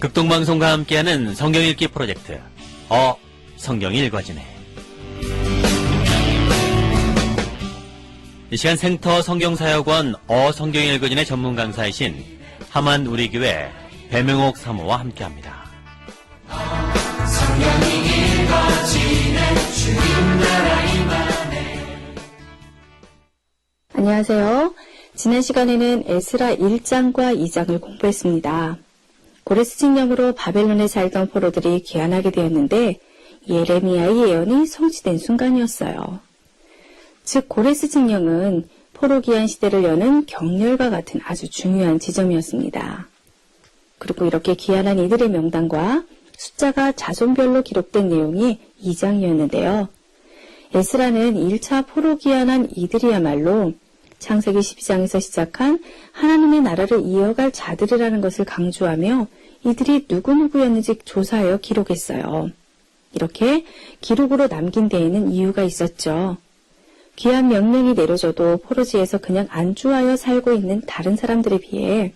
극동방송과 함께하는 성경 읽기 프로젝트 성경이 읽어지네. 이 시간 생터 성경사역원 성경이 읽어지네 전문 강사이신 하만 우리교회 배명옥 사모와 함께합니다. 성경이 읽어지네 주님 나라 임하네. 안녕하세요. 지난 시간에는 에스라 1장과 2장을 공부했습니다. 고레스 칙령으로 바벨론에 살던 포로들이 귀환하게 되었는데 예레미야의 예언이 성취된 순간이었어요. 즉 고레스 칙령은 포로 귀환 시대를 여는 경렬과 같은 아주 중요한 지점이었습니다. 그리고 이렇게 귀환한 이들의 명단과 숫자가 자손별로 기록된 내용이 2장이었는데요. 에스라는 1차 포로 귀환한 이들이야말로 창세기 12장에서 시작한 하나님의 나라를 이어갈 자들이라는 것을 강조하며 이들이 누구누구였는지 조사하여 기록했어요. 이렇게 기록으로 남긴 데에는 이유가 있었죠. 귀환 명령이 내려져도 포로지에서 그냥 안주하여 살고 있는 다른 사람들에 비해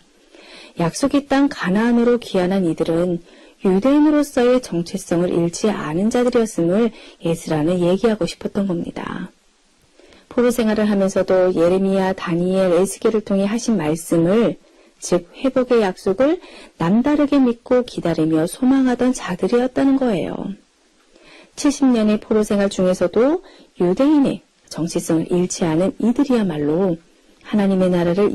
약속의 땅 가나안으로 귀환한 이들은 유대인으로서의 정체성을 잃지 않은 자들이었음을 에스라는 얘기하고 싶었던 겁니다. 포로 생활을 하면서도 예레미야, 다니엘, 에스겔을 통해 하신 말씀을, 즉 회복의 약속을 남다르게 믿고 기다리며 소망하던 자들이었다는 거예요. 70년의 포로 생활 중에서도 유대인의 정체성을 잃지 않은 이들이야말로 하나님의 나라를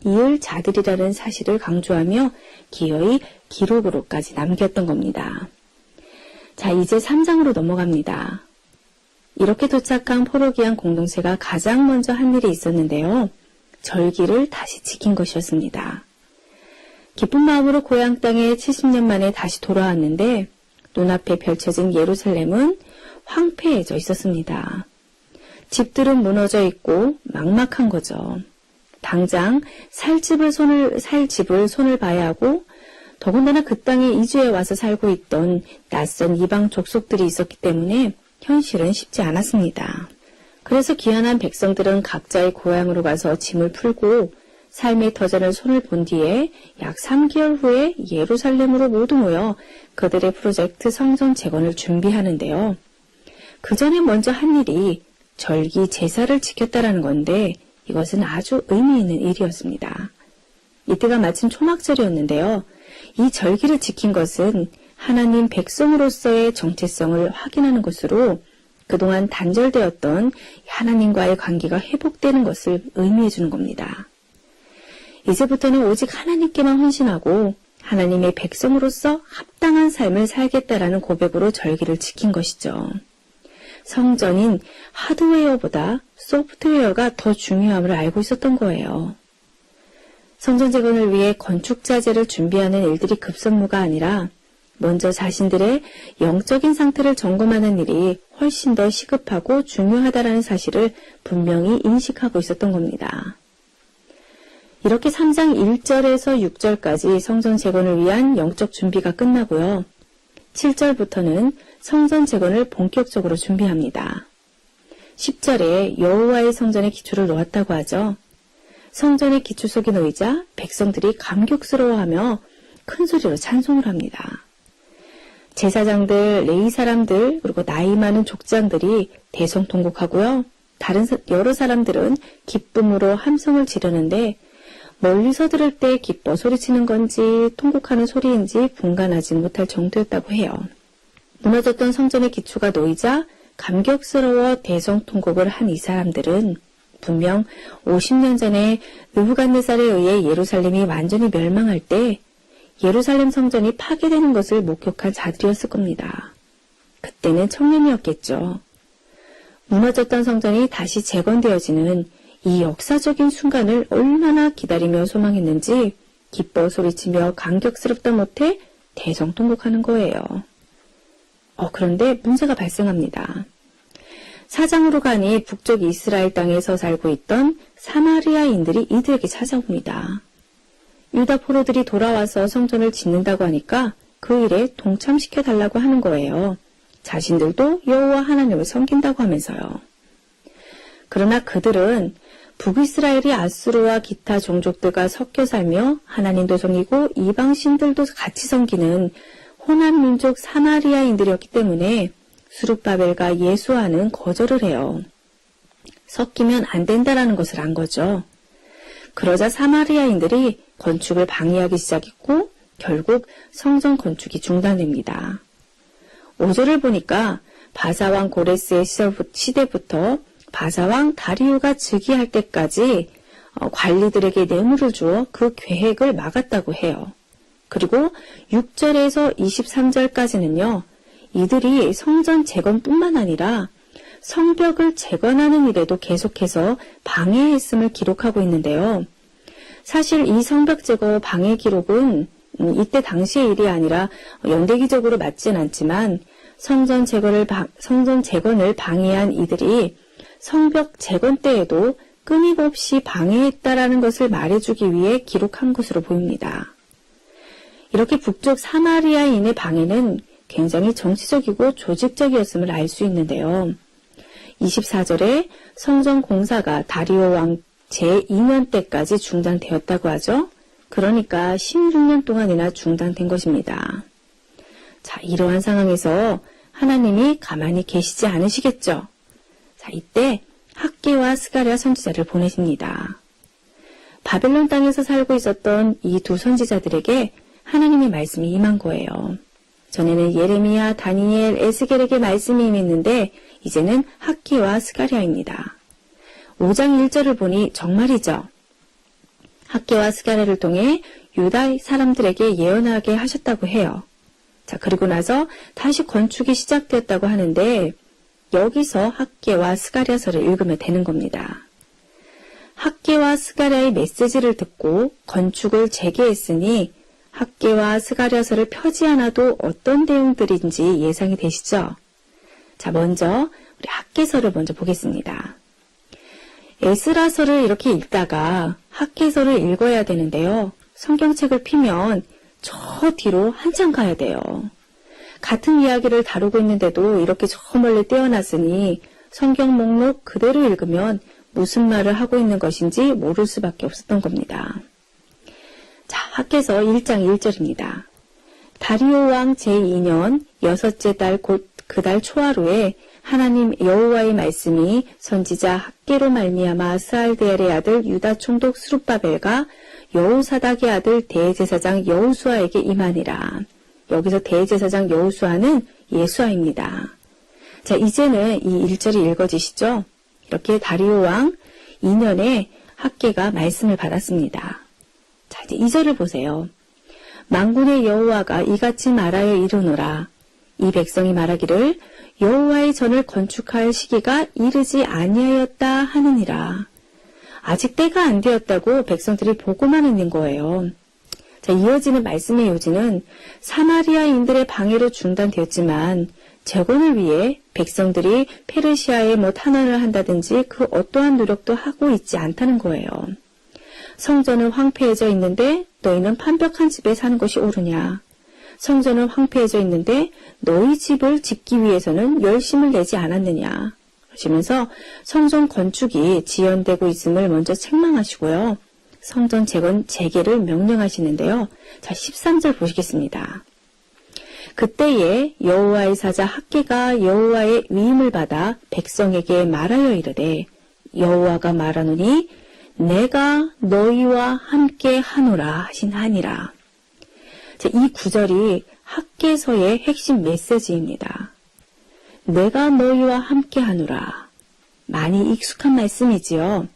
이을 자들이라는 사실을 강조하며 기어이 기록으로까지 남겼던 겁니다. 자, 이제 3장으로 넘어갑니다. 이렇게 도착한 포로 귀환 공동체가 가장 먼저 한 일이 있었는데요. 절기를 다시 지킨 것이었습니다. 기쁜 마음으로 고향 땅에 70년 만에 다시 돌아왔는데 눈앞에 펼쳐진 예루살렘은 황폐해져 있었습니다. 집들은 무너져 있고 막막한 거죠. 당장 살 집을 손을 봐야 하고 더군다나 그 땅에 이주해 와서 살고 있던 낯선 이방 족속들이 있었기 때문에 현실은 쉽지 않았습니다. 그래서 귀환한 백성들은 각자의 고향으로 가서 짐을 풀고 삶의 터전을 손을 본 뒤에 약 3개월 후에 예루살렘으로 모두 모여 그들의 프로젝트 성전 재건을 준비하는데요. 그 전에 먼저 한 일이 절기 제사를 지켰다라는 건데 이것은 아주 의미 있는 일이었습니다. 이때가 마침 초막절이었는데요. 이 절기를 지킨 것은 하나님 백성으로서의 정체성을 확인하는 것으로 그동안 단절되었던 하나님과의 관계가 회복되는 것을 의미해 주는 겁니다. 이제부터는 오직 하나님께만 헌신하고 하나님의 백성으로서 합당한 삶을 살겠다라는 고백으로 절기를 지킨 것이죠. 성전인 하드웨어보다 소프트웨어가 더 중요함을 알고 있었던 거예요. 성전 재건을 위해 건축자재를 준비하는 일들이 급선무가 아니라 먼저 자신들의 영적인 상태를 점검하는 일이 훨씬 더 시급하고 중요하다는 사실을 분명히 인식하고 있었던 겁니다. 이렇게 3장 1절에서 6절까지 성전 재건을 위한 영적 준비가 끝나고요. 7절부터는 성전 재건을 본격적으로 준비합니다. 10절에 여호와의 성전의 기초를 놓았다고 하죠. 성전의 기초석이 놓이자 백성들이 감격스러워하며 큰 소리로 찬송을 합니다. 제사장들, 레위 사람들, 그리고 나이 많은 족장들이 대성통곡하고요. 다른 여러 사람들은 기쁨으로 함성을 지르는데 멀리서 들을 때 기뻐 소리치는 건지 통곡하는 소리인지 분간하지 못할 정도였다고 해요. 무너졌던 성전의 기초가 놓이자 감격스러워 대성통곡을 한 이 사람들은 분명 50년 전에 느부갓네살에 의해 예루살렘이 완전히 멸망할 때 예루살렘 성전이 파괴되는 것을 목격한 자들이었을 겁니다. 그때는 청년이었겠죠. 무너졌던 성전이 다시 재건되어지는 이 역사적인 순간을 얼마나 기다리며 소망했는지 기뻐 소리치며 감격스럽다 못해 대성통곡하는 거예요. 그런데 문제가 발생합니다. 사장으로 가니 북쪽 이스라엘 땅에서 살고 있던 사마리아인들이 이들에게 찾아옵니다. 유다 포로들이 돌아와서 성전을 짓는다고 하니까 그 일에 동참시켜달라고 하는 거예요. 자신들도 여호와 하나님을 섬긴다고 하면서요. 그러나 그들은 북이스라엘이 아수르와 기타 종족들과 섞여 살며 하나님도 섬기고 이방신들도 같이 섬기는 혼합 민족 사마리아인들이었기 때문에 스룹바벨과 예수아는 거절을 해요. 섞이면 안 된다라는 것을 안 거죠. 그러자 사마리아인들이 건축을 방해하기 시작했고 결국 성전 건축이 중단됩니다. 5절을 보니까 바사왕 고레스의 시대부터 바사왕 다리오가 즉위할 때까지 관리들에게 뇌물을 주어 그 계획을 막았다고 해요. 그리고 6절에서 23절까지는요. 이들이 성전 재건뿐만 아니라 성벽을 재건하는 일에도 계속해서 방해했음을 기록하고 있는데요. 사실 이 성벽 제거 방해 기록은 이때 당시의 일이 아니라 연대기적으로 맞진 않지만 성전 재건을 방해한 이들이 성벽 재건 때에도 끊임없이 방해했다라는 것을 말해주기 위해 기록한 것으로 보입니다. 이렇게 북쪽 사마리아인의 방해는 굉장히 정치적이고 조직적이었음을 알 수 있는데요. 24절에 성전 공사가 다리오 왕 제2년 때까지 중단되었다고 하죠. 그러니까 16년 동안이나 중단된 것입니다. 자, 이러한 상황에서 하나님이 가만히 계시지 않으시겠죠. 자, 이때 학개와 스가랴 선지자를 보내십니다. 바벨론 땅에서 살고 있었던 이 두 선지자들에게 하나님의 말씀이 임한 거예요. 전에는 예레미야, 다니엘, 에스겔에게 말씀이 임했는데 이제는 학개와 스가랴입니다. 5장 1절을 보니 정말이죠. 학개와 스가랴를 통해 유다 사람들에게 예언하게 하셨다고 해요. 자, 그리고 나서 다시 건축이 시작되었다고 하는데 여기서 학개와 스가랴서를 읽으면 되는 겁니다. 학개와 스가랴의 메시지를 듣고 건축을 재개했으니 학개와 스가랴서를 펴지 않아도 어떤 내용들인지 예상이 되시죠? 자, 먼저 우리 학개서를 먼저 보겠습니다. 에스라서를 이렇게 읽다가 학개서를 읽어야 되는데요. 성경책을 피면 저 뒤로 한참 가야 돼요. 같은 이야기를 다루고 있는데도 이렇게 저 멀리 떼어놨으니 성경 목록 그대로 읽으면 무슨 말을 하고 있는 것인지 모를 수밖에 없었던 겁니다. 자, 학개서 1장 1절입니다. 다리오 왕 제2년 여섯째 달 곧 그 달 초하루에 하나님 여호와의 말씀이 선지자 학개로 말미암아 스알디엘의 아들 유다 총독 스룹바벨과 여호사닥의 아들 대제사장 여호수아에게 임하니라. 여기서 대제사장 여호수아는 예수아입니다. 자, 이제는 이 1절이 읽어지시죠? 이렇게 다리오 왕 2년에 학개가 말씀을 받았습니다. 자, 이제 2절을 보세요. 만군의 여호와가 이같이 말하여 이르노라. 이 백성이 말하기를 여호와의 전을 건축할 시기가 이르지 아니하였다 하느니라. 아직 때가 안 되었다고 백성들이 보고만 있는 거예요. 자, 이어지는 말씀의 요지는 사마리아인들의 방해로 중단되었지만 재건을 위해 백성들이 페르시아에 탄원을 한다든지 그 어떠한 노력도 하고 있지 않다는 거예요. 성전은 황폐해져 있는데 너희는 판벽한 집에 사는 것이 옳으냐. 성전은 황폐해져 있는데 너희 집을 짓기 위해서는 열심을 내지 않았느냐. 그러시면서 성전 건축이 지연되고 있음을 먼저 책망하시고요. 성전 재개를 명령하시는데요. 자, 13절 보시겠습니다. 그때에 여호와의 사자 학개가 여호와의 위임을 받아 백성에게 말하여 이르되 여호와가 말하노니 내가 너희와 함께 하노라 하시나니라. 자, 이 구절이 학개서의 핵심 메시지입니다. 내가 너희와 함께 하노라. 많이 익숙한 말씀이지요.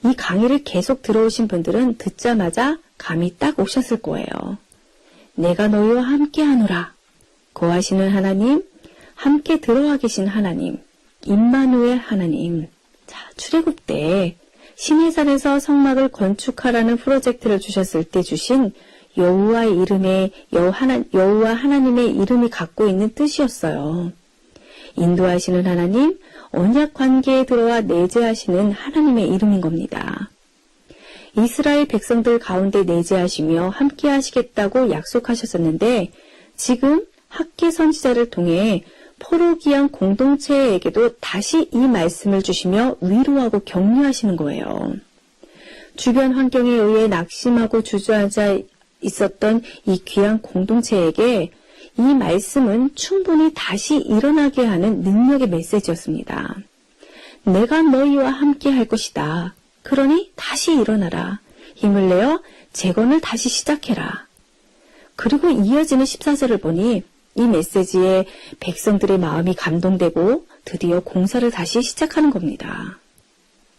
이 강의를 계속 들어오신 분들은 듣자마자 감이 딱 오셨을 거예요. 내가 너희와 함께 하노라. 거하시는 하나님, 함께 들어와 계신 하나님, 임마누엘 하나님. 자, 출애굽 때 시내산에서 성막을 건축하라는 프로젝트를 주셨을 때 주신 여호와의 이름에 여호와 하나님의 이름이 갖고 있는 뜻이었어요. 인도하시는 하나님, 언약 관계에 들어와 내재하시는 하나님의 이름인 겁니다. 이스라엘 백성들 가운데 내재하시며 함께 하시겠다고 약속하셨었는데 지금 학개 선지자를 통해 포로기한 공동체에게도 다시 이 말씀을 주시며 위로하고 격려하시는 거예요. 주변 환경에 의해 낙심하고 주저앉아 있었던 이 귀한 공동체에게 이 말씀은 충분히 다시 일어나게 하는 능력의 메시지였습니다. 내가 너희와 함께 할 것이다. 그러니 다시 일어나라. 힘을 내어 재건을 다시 시작해라. 그리고 이어지는 14절을 보니 이 메시지에 백성들의 마음이 감동되고 드디어 공사를 다시 시작하는 겁니다.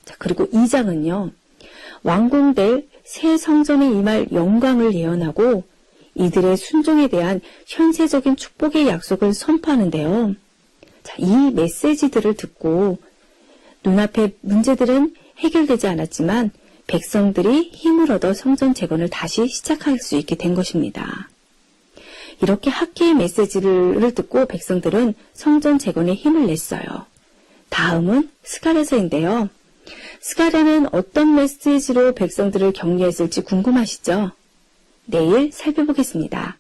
자, 그리고 2장은요. 완공될 새 성전에 임할 영광을 예언하고 이들의 순종에 대한 현세적인 축복의 약속을 선포하는데요. 자, 이 메시지들을 듣고 눈앞의 문제들은 해결되지 않았지만 백성들이 힘을 얻어 성전 재건을 다시 시작할 수 있게 된 것입니다. 이렇게 학계의 메시지를 듣고 백성들은 성전 재건에 힘을 냈어요. 다음은 스가랴서인데요. 스가랴는 어떤 메시지로 백성들을 격려했을지 궁금하시죠? 내일 살펴보겠습니다.